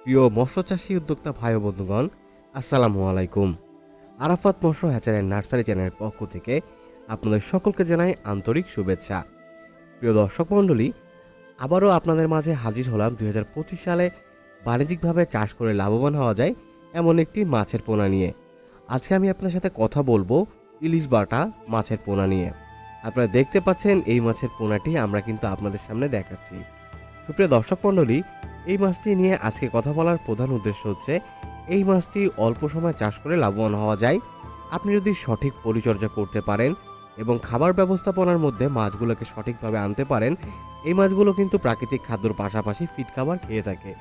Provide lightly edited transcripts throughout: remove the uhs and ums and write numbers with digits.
প্রিয় মৎস্যচাষী উদ্যোক্তা ভাই ও বন্ধুগণ, আসসালামু আলাইকুম। আরাফাত মৎস্য হ্যাচারি নার্সারি চ্যানেলের পক্ষ থেকে আপনাদের সকলকে জানাই আন্তরিক শুভেচ্ছা। প্রিয় দর্শক মণ্ডলী, আবারও আপনাদের মাঝে হাজির হলাম 2025 সালে বাণিজ্যিকভাবে চাষ করে লাভবান হওয়া যায় এমন একটি মাছের পোনা নিয়ে। আজকে আমি আপনাদের সাথে কথা বলবো ইলিশ বাটা মাছের পোনা নিয়ে। আপনারা দেখতে পাচ্ছেন এই মাছের পোনাটি আমরা কিন্তু আপনাদের সামনে দেখাচ্ছি। সুপ্রিয় দর্শক মণ্ডলী, এই মাছটি নিয়ে আজকে কথা বলার প্রধান উদ্দেশ্য হচ্ছে এই মাছটি অল্প সময় চাষ করে লাভবান হওয়া যায় আপনি যদি সঠিক পরিচর্যা করতে পারেন এবং খাবার ব্যবস্থাপনার মধ্যে মাছগুলোকে সঠিকভাবে আনতে পারেন। এই মাছগুলো কিন্তু প্রাকৃতিক খাদ্যর পাশাপাশি ফিড খাবার খেয়ে থাকে,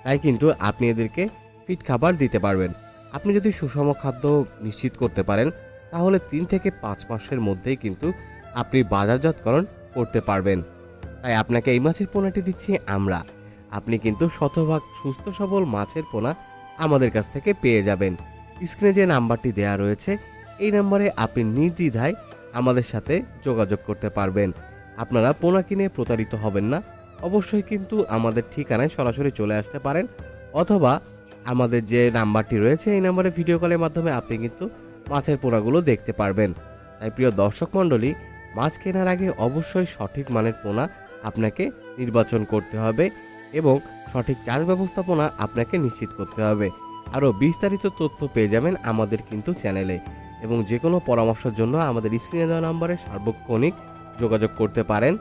তাই কিন্তু আপনি এদেরকে ফিড খাবার দিতে পারবেন। আপনি যদি সুষম খাদ্য নিশ্চিত করতে পারেন তাহলে 3 থেকে 5 মাসের মধ্যেই কিন্তু আপনি বাজারজাতকরণ করতে পারবেন। তাই আপনাকে এই মাছের পোনাটি দিচ্ছি আমরা। আপনি কিন্তু শতভাগ সুস্থ সবল মাছের পোনা আমাদের কাছ থেকে পেয়ে যাবেন। স্ক্রিনে যে নাম্বারটি দেয়া রয়েছে এই নাম্বারে আপনি নির্দ্বিধায় আমাদের সাথে যোগাযোগ করতে পারবেন। আপনারা পোনা কিনে প্রতারিত হবেন না। অবশ্যই কিন্তু আমাদের ঠিকানায় সরাসরি চলে আসতে পারেন, অথবা আমাদের যে নাম্বারটি রয়েছে এই নাম্বারে ভিডিও কলের মাধ্যমে আপনি কিন্তু মাছের পোনাগুলো দেখতে পারবেন। তাই প্রিয় দর্শক মণ্ডলী, মাছ কেনার আগে অবশ্যই সঠিক মানের পোনা আপনাকে নির্বাচন করতে হবে এবং সঠিক চাষ ব্যবস্থাপনা আপনাকে নিশ্চিত করতে হবে। আরও বিস্তারিত তথ্য পেয়ে যাবেন আমাদের কিন্তু চ্যানেলে, এবং যে কোনো পরামর্শের জন্য আমাদের স্ক্রিনে দেওয়া নম্বরে সার্বক্ষণিক যোগাযোগ করতে পারেন।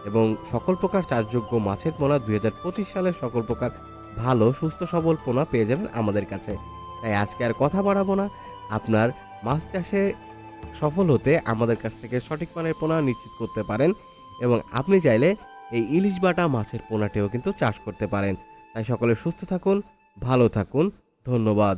এবং সকল প্রকার চাষযোগ্য মাছের পোনা 2025 সালের সকল প্রকার ভালো সুস্থ সবল পোনা পেয়ে যাবেন আমাদের কাছে। তাই আজকে আর কথা বাড়াবো না, আপনার মাছ চাষে সফল হতে আমাদের কাছ থেকে সঠিক মানের পোনা নিশ্চিত করতে পারেন এবং আপনি চাইলে এই ইলিশ বাটা মাছের পোনাটিও কিন্তু চাষ করতে পারেন। তাই সকলে সুস্থ থাকুন, ভালো থাকুন, ধন্যবাদ।